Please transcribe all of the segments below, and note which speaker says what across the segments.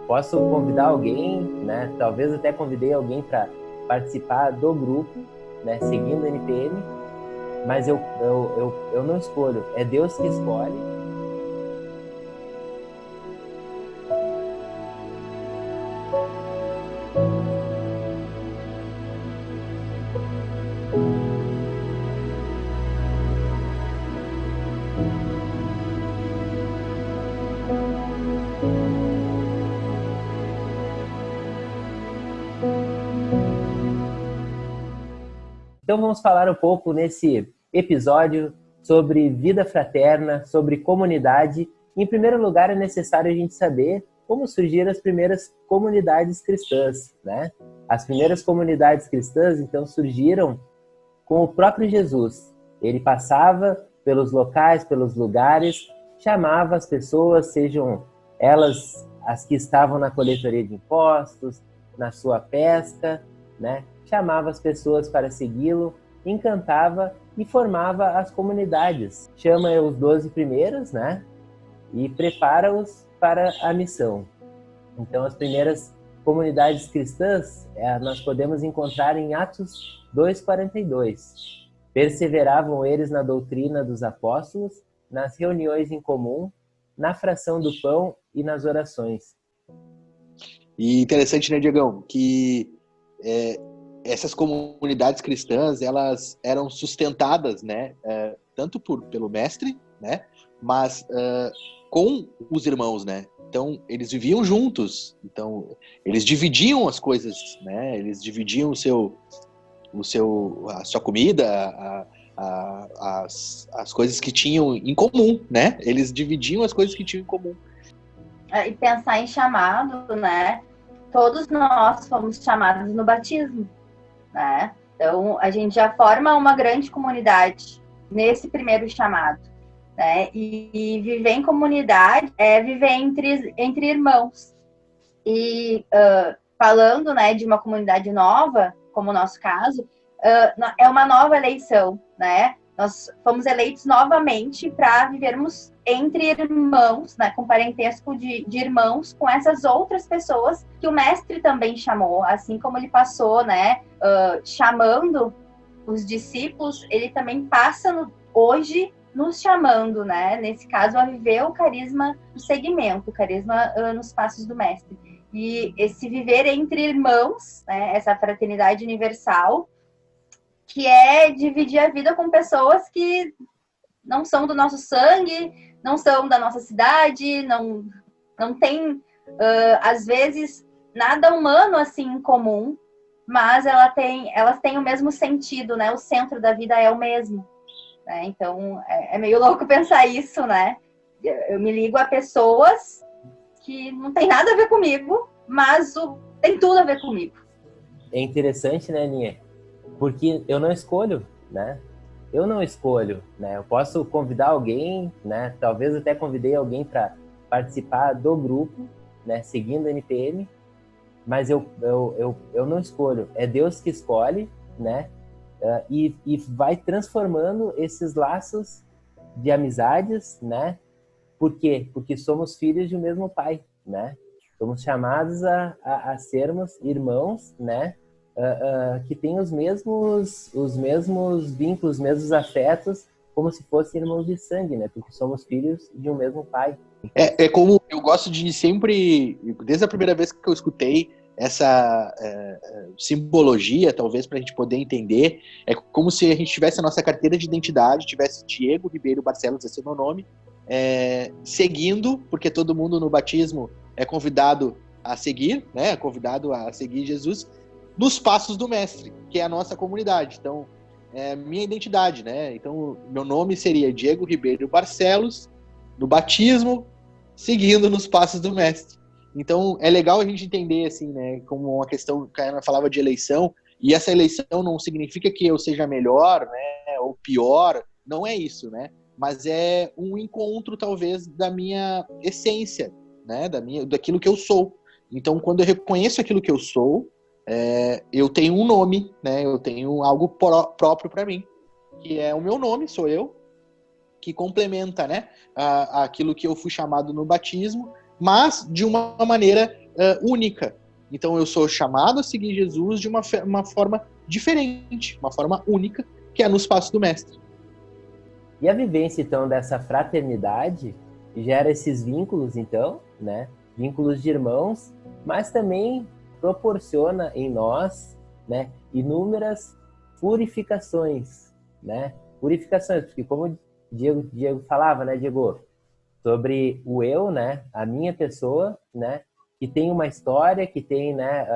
Speaker 1: posso convidar alguém, né? Talvez até convidei alguém para participar do grupo, né? Seguindo o NPM, mas eu não escolho, é Deus que escolhe. Então vamos falar um pouco nesse episódio sobre vida fraterna, sobre comunidade. Em primeiro lugar, é necessário a gente saber como surgiram as primeiras comunidades cristãs, né? As primeiras comunidades cristãs, então, surgiram com o próprio Jesus. Ele passava pelos locais, pelos lugares, chamava as pessoas, sejam elas as que estavam na coletoria de impostos, na sua pesca, né? Chamava as pessoas para segui-lo, encantava e formava as comunidades. Chama os 12 primeiros, né? E prepara-os para a missão. Então, as primeiras comunidades cristãs nós podemos encontrar em Atos 2:42. Perseveravam eles na doutrina dos apóstolos, nas reuniões em comum, na fração do pão e nas orações.
Speaker 2: E interessante, né, Diegão, que essas comunidades cristãs, elas eram sustentadas, né, tanto pelo mestre, né, mas com os irmãos, né. Então, eles viviam juntos, então, eles dividiam as coisas, né, eles dividiam a sua comida, as coisas que tinham em comum, né, eles dividiam as coisas que tinham em comum.
Speaker 3: E pensar em chamado, né, todos nós fomos chamados no batismo, né, então a gente já forma uma grande comunidade nesse primeiro chamado, né, e viver em comunidade é viver entre irmãos. E falando, né, de uma comunidade nova, como o nosso caso, é uma nova eleição, né? Nós fomos eleitos novamente para vivermos entre irmãos, né, com parentesco de irmãos, com essas outras pessoas que o mestre também chamou, assim como ele passou, né, chamando os discípulos, ele também passa hoje nos chamando, né, nesse caso, a viver o carisma do segmento, o carisma nos passos do mestre. E esse viver entre irmãos, né, essa fraternidade universal, que é dividir a vida com pessoas que não são do nosso sangue, não são da nossa cidade, não tem, às vezes, nada humano assim em comum, mas elas têm o mesmo sentido, né? O centro da vida é o mesmo. Né? Então, é meio louco pensar isso, né? Eu me ligo a pessoas que não tem nada a ver comigo, mas tem tudo a ver comigo.
Speaker 1: É interessante, né, Aninha? Porque eu não escolho, né? Eu não escolho, né? Eu posso convidar alguém, né? Talvez até convidei alguém para participar do grupo, né? Seguindo o NPM, mas eu não escolho. É Deus que escolhe, né? E vai transformando esses laços de amizades, né? Por quê? Porque somos filhos de um mesmo pai, né? Somos chamados a sermos irmãos, né? Que têm os mesmos vínculos, os mesmos afetos, como se fossem irmãos de sangue, né? Porque somos filhos de um mesmo pai.
Speaker 2: É como eu gosto de sempre, desde a primeira vez que eu escutei essa simbologia, talvez para a gente poder entender, é como se a gente tivesse a nossa carteira de identidade, tivesse Diego Ribeiro Barcelos, esse é o meu nome, seguindo, porque todo mundo no batismo é convidado a seguir, né? É convidado a seguir Jesus nos passos do mestre, que é a nossa comunidade. Então, é minha identidade, né? Então, meu nome seria Diego Ribeiro Barcelos, no batismo, seguindo nos passos do mestre. Então, é legal a gente entender, assim, né, como uma questão que a Ana falava de eleição, e essa eleição não significa que eu seja melhor, né, ou pior, não é isso, né? Mas é um encontro, talvez, da minha essência, né, daquilo que eu sou. Então, quando eu reconheço aquilo que eu sou, eu tenho um nome, né, eu tenho algo próprio para mim, que é o meu nome, sou eu, que complementa, né, aquilo que eu fui chamado no batismo, mas de uma maneira única. Então eu sou chamado a seguir Jesus de uma forma diferente, uma forma única, que é nos passos do Mestre.
Speaker 1: E a vivência, então, dessa fraternidade gera esses vínculos, então, né? Vínculos de irmãos, mas também proporciona em nós, né, inúmeras purificações, né? Purificações, porque como o Diego falava, né, Diego, sobre o eu, né, a minha pessoa, né, que tem uma história, que tem, né,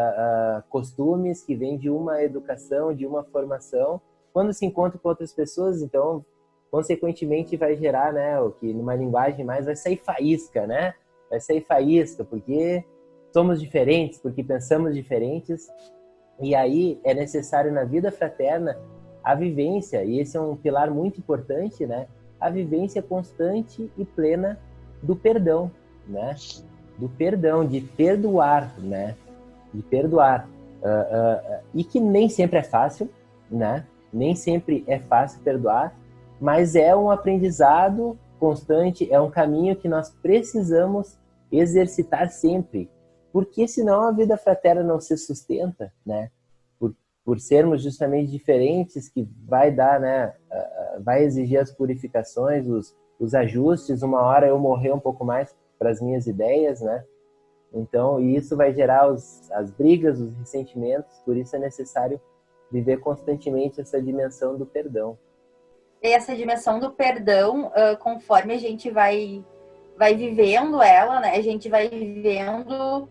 Speaker 1: costumes, que vem de uma educação, de uma formação. Quando se encontra com outras pessoas, então, consequentemente, vai gerar, né, o que numa linguagem mais vai sair faísca, né? Vai sair faísca, porque somos diferentes, porque pensamos diferentes. E aí é necessário na vida fraterna a vivência, e esse é um pilar muito importante, né? A vivência constante e plena do perdão, né? Do perdão, de perdoar, né? De perdoar. E que nem sempre é fácil, né? Nem sempre é fácil perdoar, mas é um aprendizado constante, é um caminho que nós precisamos exercitar sempre, porque senão a vida fraterna não se sustenta, né? Por sermos justamente diferentes, que vai dar, né? Vai exigir as purificações, os ajustes, uma hora eu morrer um pouco mais para as minhas ideias, né? Então, e isso vai gerar as brigas, os ressentimentos, por isso é necessário viver constantemente essa dimensão do perdão.
Speaker 3: E essa dimensão do perdão, conforme a gente vai vivendo ela, né? A gente vai vivendo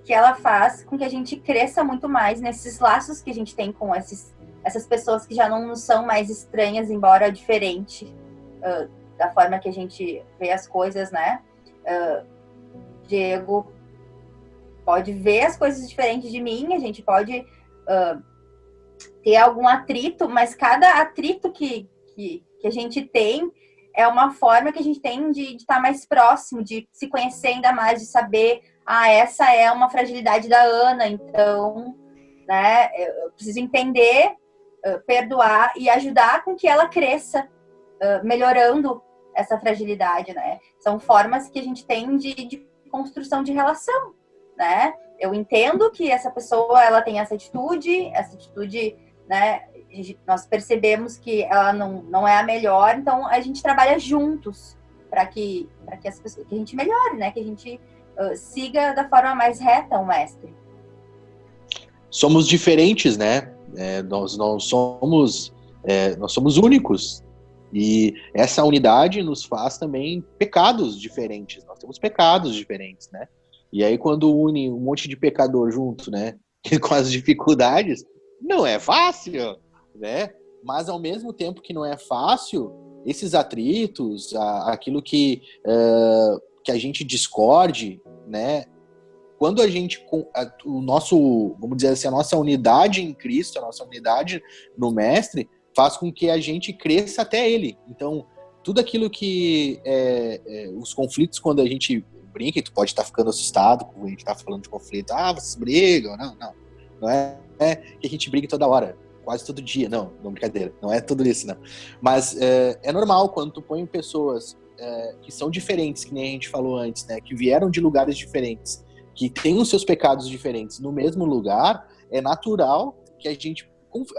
Speaker 3: que ela faz com que a gente cresça muito mais nesses laços que a gente tem com essas pessoas que já não nos são mais estranhas, embora diferente da forma que a gente vê as coisas, né? Diego pode ver as coisas diferentes de mim, a gente pode ter algum atrito, mas cada atrito que a gente tem é uma forma que a gente tem de estar mais próximo, de se conhecer ainda mais, de saber, essa é uma fragilidade da Ana, então, né, eu preciso entender, perdoar e ajudar com que ela cresça, melhorando essa fragilidade, né? São formas que a gente tem de construção de relação, né? Eu entendo que essa pessoa, ela tem essa atitude, né, nós percebemos que ela não é a melhor, então a gente trabalha juntos para que as pessoas, que a gente melhore, né? Que a gente siga da forma mais reta o Mestre.
Speaker 2: Somos diferentes, né? Nós somos únicos. E essa unidade nos faz também pecados diferentes. Nós temos pecados diferentes, né? E aí quando une um monte de pecador junto, né? Com as dificuldades, não é fácil, né? Mas ao mesmo tempo que não é fácil, esses atritos, aquilo que a gente discorde, né? Quando a gente, vamos dizer assim, a nossa unidade em Cristo, a nossa unidade no Mestre, faz com que a gente cresça até Ele. Então, tudo aquilo que os conflitos, quando a gente brinca, e tu pode estar ficando assustado quando a gente está falando de conflito, vocês brigam, não é que a gente briga toda hora, quase todo dia, não brincadeira, não é tudo isso, não. Mas é normal quando tu põe pessoas que são diferentes, que nem a gente falou antes, né, que vieram de lugares diferentes, que têm os seus pecados diferentes no mesmo lugar, é natural que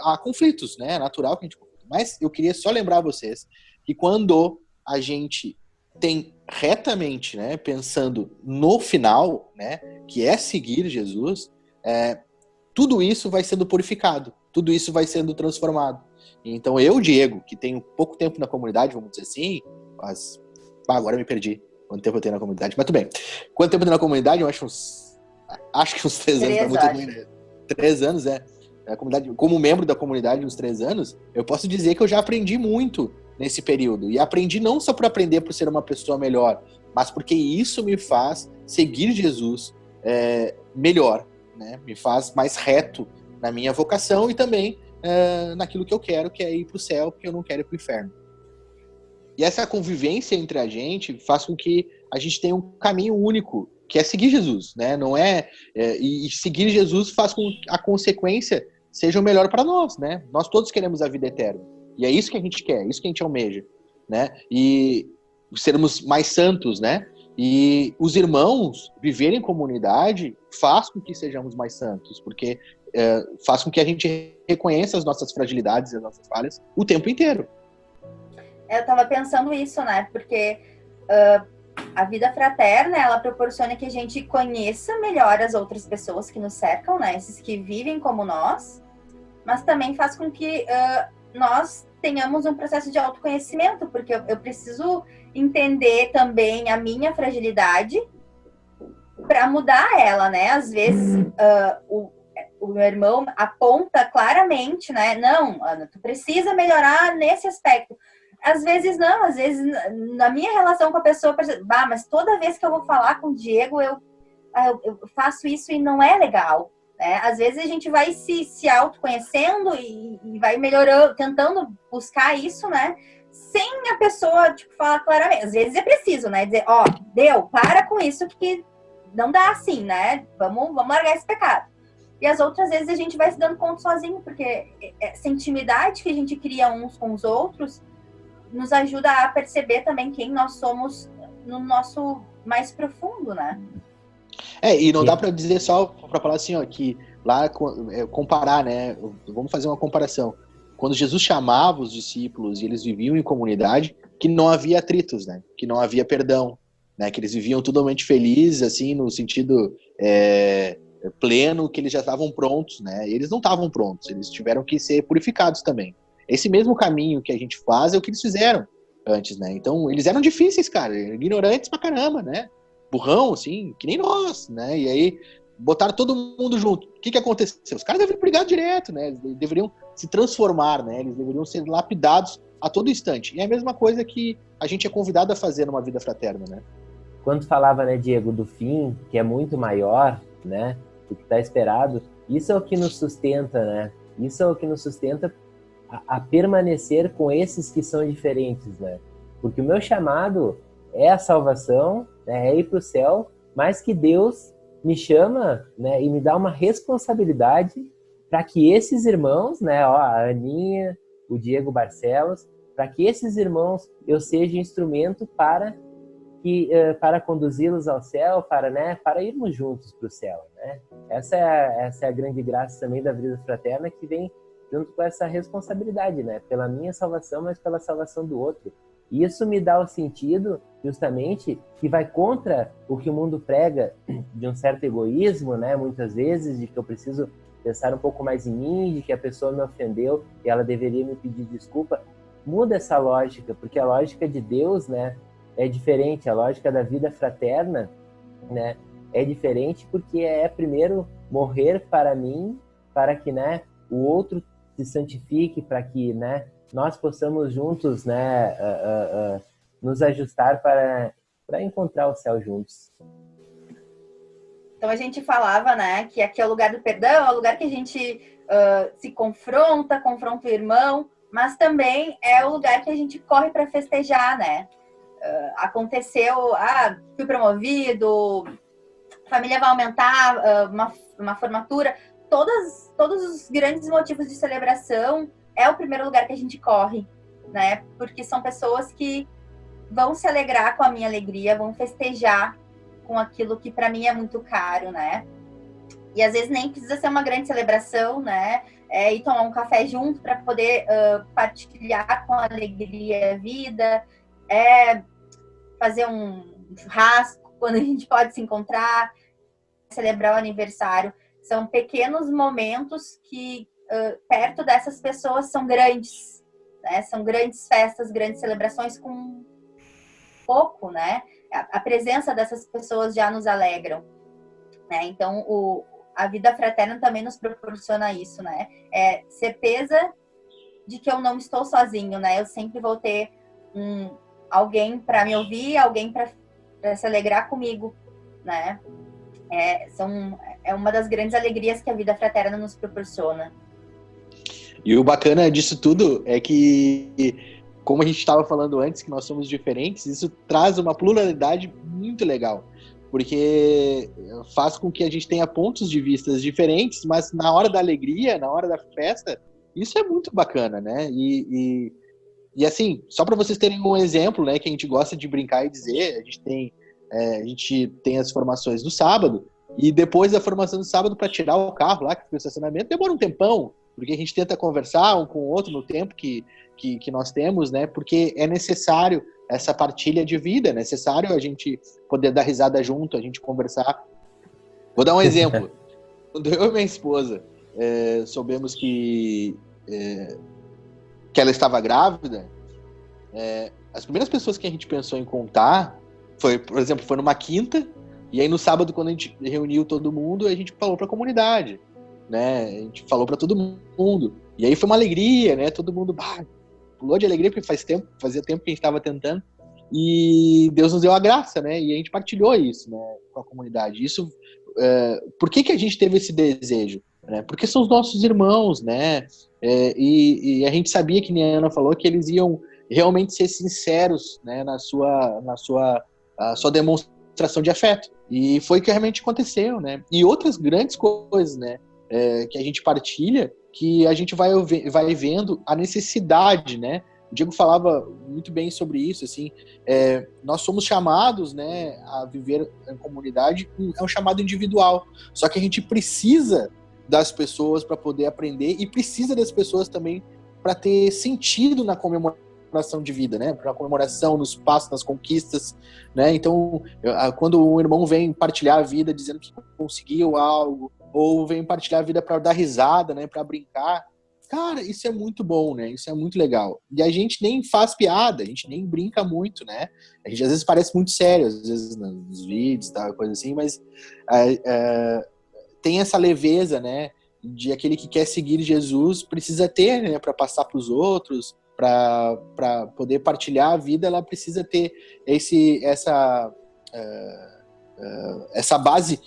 Speaker 2: há conflitos, né, é natural que a gente conflita. Mas eu queria só lembrar vocês que quando a gente tem retamente, né, pensando no final, né, que é seguir Jesus, tudo isso vai sendo purificado, tudo isso vai sendo transformado. Então eu, Diego, que tenho pouco tempo na comunidade, vamos dizer assim, mas agora eu me perdi quanto tempo eu tenho na comunidade, mas tudo bem. Quanto tempo eu tenho na comunidade? Eu acho que uns 3 anos, tá muito ruim, né? 3 anos, a comunidade, como membro da comunidade, uns 3 anos, eu posso dizer que eu já aprendi muito nesse período, e aprendi não só por aprender por ser uma pessoa melhor, mas porque isso me faz seguir Jesus melhor, né? Me faz mais reto na minha vocação e também naquilo que eu quero, que é ir para o céu, porque eu não quero ir para o inferno. E essa convivência entre a gente faz com que a gente tenha um caminho único, que é seguir Jesus, né? Não e seguir Jesus faz com que a consequência seja o melhor para nós, né? Nós todos queremos a vida eterna. E é isso que a gente quer, é isso que a gente almeja, né? E sermos mais santos, né? E os irmãos viverem em comunidade faz com que sejamos mais santos, porque faz com que a gente reconheça as nossas fragilidades e as nossas falhas o tempo inteiro.
Speaker 3: Eu tava pensando isso, né? Porque a vida fraterna, ela proporciona que a gente conheça melhor as outras pessoas que nos cercam, né? Esses que vivem como nós, mas também faz com que nós tenhamos um processo de autoconhecimento, porque eu preciso entender também a minha fragilidade para mudar ela, né? Às vezes o meu irmão aponta claramente, né? Não, Ana, tu precisa melhorar nesse aspecto. Às vezes não, às vezes na minha relação com a pessoa, mas toda vez que eu vou falar com o Diego, eu faço isso e não é legal. Né? Às vezes a gente vai se autoconhecendo e vai melhorando, tentando buscar isso, né? Sem a pessoa, tipo, falar claramente. Às vezes é preciso, né? Dizer, deu, para com isso, que não dá assim, né? Vamos largar esse pecado. E as outras vezes a gente vai se dando conta sozinho, porque essa intimidade que a gente cria uns com os outros nos ajuda a perceber também quem nós somos no nosso mais profundo, né?
Speaker 2: E não dá para dizer só para falar assim, ó, que lá comparar, né? Vamos fazer uma comparação. Quando Jesus chamava os discípulos e eles viviam em comunidade, que não havia atritos, né? Que não havia perdão, né? Que eles viviam totalmente felizes, assim, no sentido pleno, que eles já estavam prontos, né? E eles não estavam prontos, eles tiveram que ser purificados também. Esse mesmo caminho que a gente faz é o que eles fizeram antes, né? Então, eles eram difíceis, cara, ignorantes pra caramba, né? Burrão, assim, que nem nós, né? E aí, botaram todo mundo junto. O que aconteceu? Os caras deveriam brigar direto, né? Eles deveriam se transformar, né? Eles deveriam ser lapidados a todo instante. E é a mesma coisa que a gente é convidado a fazer numa vida fraterna, né?
Speaker 1: Quando falava, né, Diego, do fim, que é muito maior, né, do que está esperado, isso é o que nos sustenta, né? Isso é o que nos sustenta a permanecer com esses que são diferentes, né? Porque o meu chamado é a salvação, né, é ir para o céu, mas que Deus me chama, né, e me dá uma responsabilidade para que esses irmãos, né, a Aninha, o Diego Barcelos, para que esses irmãos eu seja instrumento para conduzi-los ao céu, para irmos juntos para o céu, né? Essa é a grande graça também da vida fraterna, que vem junto com essa responsabilidade, né? Pela minha salvação, mas pela salvação do outro. E isso me dá o sentido, justamente, que vai contra o que o mundo prega de um certo egoísmo, né? Muitas vezes, de que eu preciso pensar um pouco mais em mim, de que a pessoa me ofendeu e ela deveria me pedir desculpa. Muda essa lógica, porque a lógica de Deus, né, é diferente. A lógica da vida fraterna, né, é diferente, porque é primeiro morrer para mim, para que, né, o outro se santifique, para que, né, nós possamos juntos, né, nos ajustar para encontrar o céu juntos.
Speaker 3: Então a gente falava, né, que aqui é o lugar do perdão, é o lugar que a gente se confronta o irmão, mas também é o lugar que a gente corre para festejar, né? Aconteceu, fui promovido, família vai aumentar, uma formatura, todos os grandes motivos de celebração é o primeiro lugar que a gente corre, né? Porque são pessoas que vão se alegrar com a minha alegria, vão festejar com aquilo que para mim é muito caro, né? E às vezes nem precisa ser uma grande celebração, né? Ir tomar um café junto para poder partilhar com alegria a vida, fazer um churrasco quando a gente pode se encontrar, celebrar o aniversário. São pequenos momentos que, perto dessas pessoas, são grandes, né? São grandes festas, grandes celebrações com pouco, né? A presença dessas pessoas já nos alegram, né? Então, a vida fraterna também nos proporciona isso, né? É certeza de que eu não estou sozinho, né? Eu sempre vou ter alguém para me ouvir, alguém para se alegrar comigo, né? É uma das grandes alegrias que a vida fraterna nos proporciona.
Speaker 2: E o bacana disso tudo é que, como a gente estava falando antes, que nós somos diferentes, isso traz uma pluralidade muito legal, porque faz com que a gente tenha pontos de vista diferentes, mas na hora da alegria, na hora da festa, isso é muito bacana, né? E assim, só para vocês terem um exemplo, né, que a gente gosta de brincar e dizer, a gente tem a gente tem as formações do sábado, e depois da formação do sábado, para tirar o carro lá, que fica no estacionamento, demora um tempão, porque a gente tenta conversar um com o outro no tempo que nós temos, né? Porque é necessário essa partilha de vida, é necessário a gente poder dar risada junto, a gente conversar. Vou dar um exemplo. Quando eu e minha esposa soubemos que ela estava grávida, as primeiras pessoas que a gente pensou em contar foi, por exemplo, foi numa quinta, e aí no sábado, quando a gente reuniu todo mundo, a gente falou para a comunidade, né? A gente falou para todo mundo. E aí foi uma alegria, né? Todo mundo pulou de alegria, porque fazia tempo que a gente estava tentando. E Deus nos deu a graça, né? E a gente partilhou isso, né, com a comunidade. Isso, por que a gente teve esse desejo? Né? Porque são os nossos irmãos, né? E a gente sabia, que nem a Ana falou, que eles iam realmente ser sinceros, né, na sua demonstração de afeto. E foi o que realmente aconteceu, né? E outras grandes coisas, né, que a gente partilha, que a gente vai vendo a necessidade, né? O Diego falava muito bem sobre isso, assim, nós somos chamados, né, a viver em comunidade, é um chamado individual, só que a gente precisa das pessoas para poder aprender, e precisa das pessoas também para ter sentido na comemoração de vida, né, para comemoração, nos passos, nas conquistas, né. Então, quando um irmão vem partilhar a vida dizendo que conseguiu algo, ou vem partilhar a vida para dar risada, né, para brincar, cara, isso é muito bom, né? Isso é muito legal. E a gente nem faz piada, a gente nem brinca muito, né? A gente às vezes parece muito sério, às vezes nos vídeos, tal, coisa assim, mas tem essa leveza, né? De aquele que quer seguir Jesus precisa ter, né? Para passar para os outros, para poder partilhar a vida, ela precisa ter essa base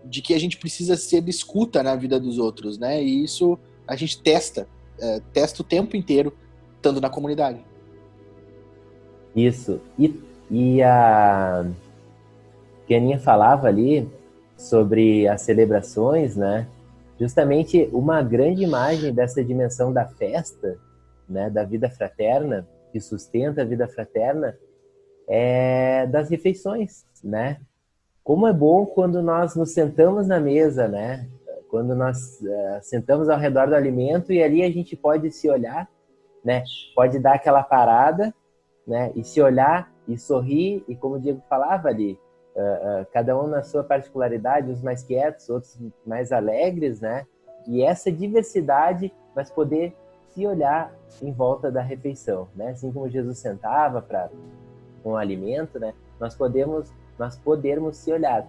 Speaker 2: de que a gente precisa ser escuta na vida dos outros, né? E isso a gente testa o tempo inteiro, estando na comunidade.
Speaker 1: Isso. E a Aninha falava ali sobre as celebrações, né? Justamente uma grande imagem dessa dimensão da festa, né? Da vida fraterna, que sustenta a vida fraterna, é das refeições, né? Como é bom quando nós nos sentamos na mesa, né? Quando nós sentamos ao redor do alimento, e ali a gente pode se olhar, né? Pode dar aquela parada, né? E se olhar e sorrir, e como o Diego falava ali, cada um na sua particularidade, uns mais quietos, outros mais alegres, né? E essa diversidade, mas poder se olhar em volta da refeição, né? Assim como Jesus sentava para um alimento, né? Nós podermos se olhar.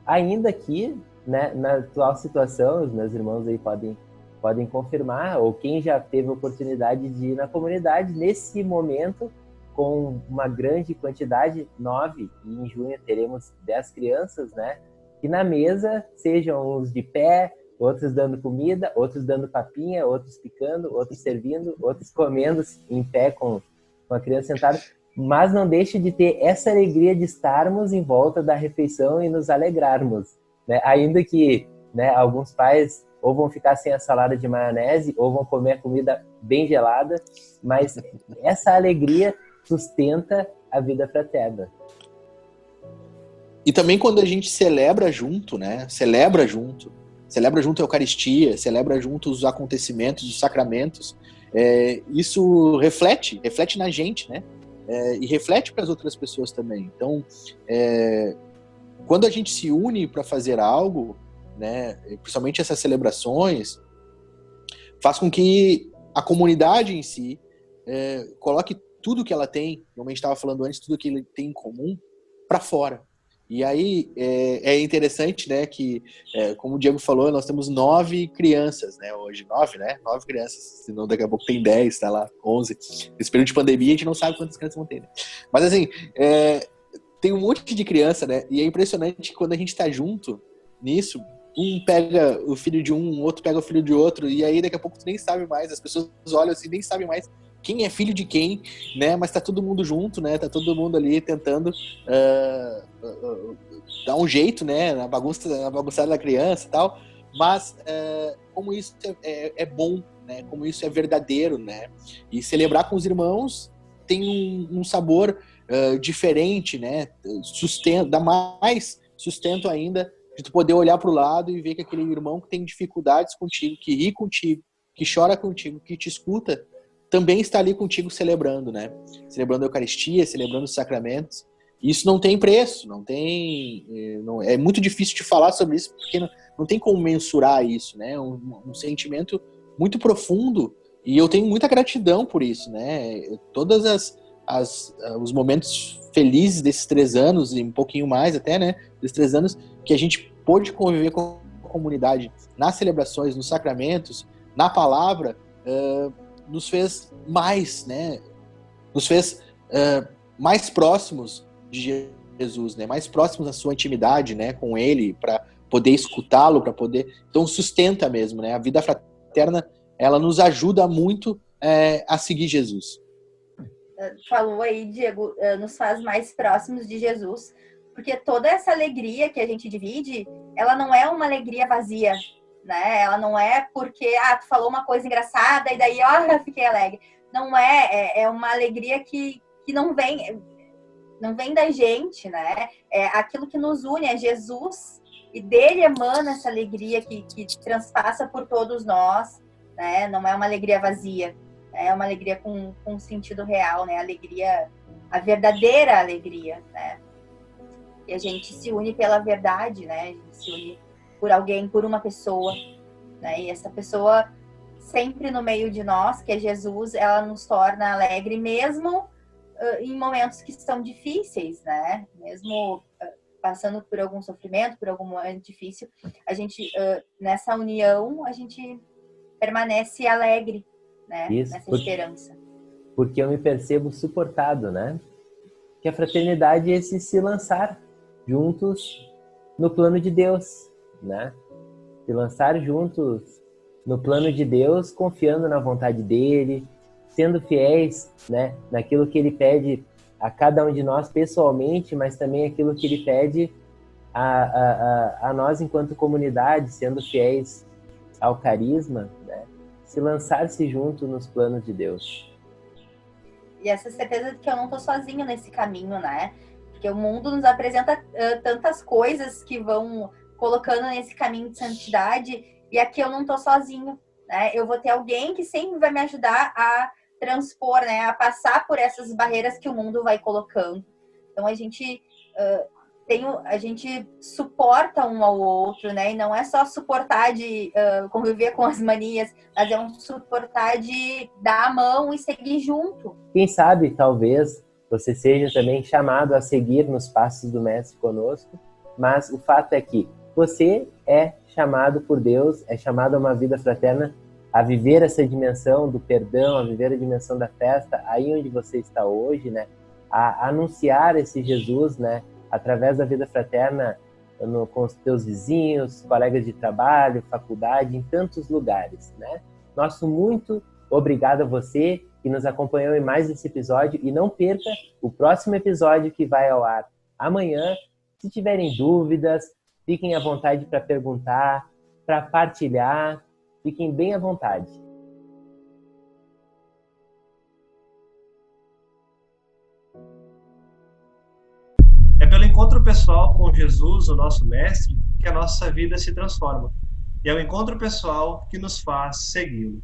Speaker 1: Ainda que, né, na atual situação, os meus irmãos aí podem confirmar, ou quem já teve a oportunidade de ir na comunidade, nesse momento, com uma grande quantidade, 9, e em junho teremos 10 crianças, né, que na mesa sejam uns de pé, outros dando comida, outros dando papinha, outros picando, outros servindo, outros comendo em pé com a criança sentada, mas não deixe de ter essa alegria de estarmos em volta da refeição e nos alegrarmos, né? Ainda que, né, alguns pais ou vão ficar sem a salada de maionese ou vão comer a comida bem gelada, mas essa alegria sustenta a vida fraterna.
Speaker 2: E também quando a gente celebra junto, né? Celebra junto a Eucaristia, celebra junto os acontecimentos, os sacramentos, isso reflete na gente, né? E reflete para as outras pessoas também. Então, quando a gente se une para fazer algo, né, principalmente essas celebrações, faz com que a comunidade em si coloque tudo que ela tem, como a gente estava falando antes, tudo que ele tem em comum, para fora. E aí é interessante, né, que, como o Diego falou, nós temos 9 crianças, né, hoje, 9 crianças, senão daqui a pouco tem 10, tá lá, 11. Nesse período de pandemia, a gente não sabe quantas crianças vão ter, né? Mas assim, tem um monte de criança, né, e é impressionante quando a gente tá junto nisso, um pega o filho de um, outro pega o filho de outro, e aí daqui a pouco tu nem sabe mais, as pessoas olham assim, nem sabem mais quem é filho de quem, né? Mas tá todo mundo junto, né? Tá todo mundo ali tentando dar um jeito, né? Na bagunçada da criança e tal. Mas como isso é bom, né? Como isso é verdadeiro, né? E celebrar com os irmãos tem um sabor diferente, né? Dá mais sustento ainda de tu poder olhar para o lado e ver que aquele irmão que tem dificuldades contigo, que ri contigo, que chora contigo, que te escuta, também está ali contigo celebrando, né? Celebrando a Eucaristia, celebrando os sacramentos. Isso não tem preço, é muito difícil de falar sobre isso, porque não tem como mensurar isso, né? Um sentimento muito profundo, e eu tenho muita gratidão por isso, né? Todas os momentos felizes desses 3 anos, e um pouquinho mais até, né? Desses 3 anos, que a gente pôde conviver com a comunidade nas celebrações, nos sacramentos, na palavra, nos fez mais, né? Nos fez mais próximos de Jesus, né? Mais próximos da sua intimidade, né? Com Ele, para poder escutá-lo, para poder... Então sustenta mesmo, né? A vida fraterna, ela nos ajuda muito a seguir Jesus.
Speaker 3: Falou aí, Diego, nos faz mais próximos de Jesus, porque toda essa alegria que a gente divide, ela não é uma alegria vazia, né? Ela não é porque, tu falou uma coisa engraçada e daí, eu fiquei alegre. Não é uma alegria que não vem da gente, né? É aquilo que nos une, é Jesus, e dele emana essa alegria que transpassa por todos nós, né? Não é uma alegria vazia, é uma alegria com sentido real, né? A verdadeira alegria, né? E a gente se une pela verdade, né? A gente se une por alguém, por uma pessoa, né? E essa pessoa sempre no meio de nós, que é Jesus, ela nos torna alegre mesmo em momentos que são difíceis, né? Mesmo passando por algum sofrimento, por algum momento difícil, a gente, nessa união, a gente permanece alegre, né?
Speaker 1: Isso,
Speaker 3: nessa esperança.
Speaker 1: Porque eu me percebo suportado, né? Que a fraternidade é esse se lançar juntos no plano de Deus, né? Se lançar juntos no plano de Deus, confiando na vontade dele, sendo fiéis, né, naquilo que ele pede a cada um de nós pessoalmente, mas também aquilo que ele pede a nós enquanto comunidade, sendo fiéis ao carisma, né, se lançar-se junto nos planos de Deus.
Speaker 3: E essa certeza de que eu não estou sozinho nesse caminho, né? Porque o mundo nos apresenta tantas coisas que vão colocando nesse caminho de santidade, e aqui eu não estou sozinho, né? Eu vou ter alguém que sempre vai me ajudar a transpor, né? A passar por essas barreiras que o mundo vai colocando. Então a gente suporta um ao outro, né? E não é só suportar de conviver com as manias, mas é um suportar de dar a mão e seguir junto.
Speaker 1: Quem sabe, talvez, você seja também chamado a seguir nos passos do Mestre conosco, mas o fato é que você é chamado por Deus, é chamado a uma vida fraterna, a viver essa dimensão do perdão, a viver a dimensão da festa, aí onde você está hoje, né? A anunciar esse Jesus, né? Através da vida fraterna com os teus vizinhos, colegas de trabalho, faculdade, em tantos lugares, né? Nosso muito obrigado a você que nos acompanhou em mais esse episódio, e não perca o próximo episódio que vai ao ar amanhã. Se tiverem dúvidas, fiquem à vontade para perguntar, para partilhar, fiquem bem à vontade.
Speaker 4: É pelo encontro pessoal com Jesus, o nosso Mestre, que a nossa vida se transforma. E é o encontro pessoal que nos faz segui-lo.